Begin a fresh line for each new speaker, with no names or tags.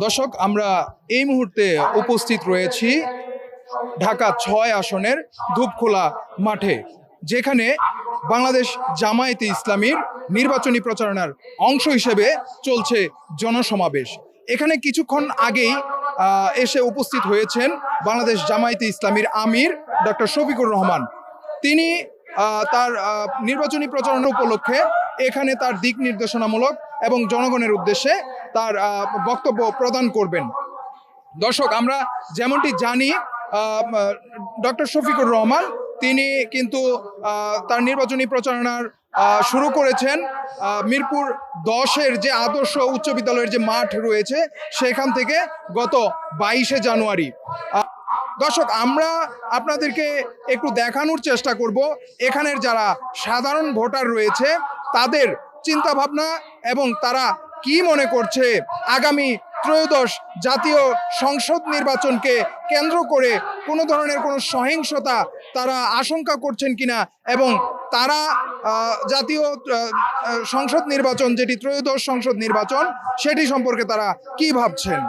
দর্শক, আমরা এই মুহূর্তে উপস্থিত রয়েছি ঢাকা ৬ আসনের ধূপখোলা মাঠে, যেখানে বাংলাদেশ জামায়াতে ইসলামীর নির্বাচনী প্রচারণার অংশ হিসেবে চলছে জনসমাবেশ। এখানে কিছুক্ষণ আগেই এসে উপস্থিত হয়েছেন বাংলাদেশ জামায়াতে ইসলামীর আমির ডক্টর শফিকুর রহমান। তিনি তার নির্বাচনী প্রচারণা উপলক্ষে এখানে তার দিক নির্দেশনামূলক এবং জনগণের উদ্দেশ্যে তার বক্তব্য প্রদান করবেন। দর্শক, আমরা যেমনটি জানি, ডক্টর শফিকুর রহমান তিনি কিন্তু তার নির্বাচনী প্রচারণার শুরু করেছেন মিরপুর 10-এর যে আদর্শ উচ্চ বিদ্যালয়ের যে মাঠ রয়েছে সেখান থেকে গত 22শে জানুয়ারি। দর্শক, আমরা আপনাদেরকে একটু দেখানোর চেষ্টা করব এখানের যারা সাধারণ ভোটার রয়েছে তাদের চিন্তা ভাবনা এবং তারা কি মনে করছে আগামী ত্রয়োদশ জাতীয় সংসদ নির্বাচনকে কেন্দ্র করে কোনো ধরনের কোনো সহিংসতা তারা আশঙ্কা করছেন কিনা, এবং তারা জাতীয় সংসদ নির্বাচন, যেটি ত্রয়োদশ সংসদ নির্বাচন, সেটি সম্পর্কে তারা কি ভাবছেন।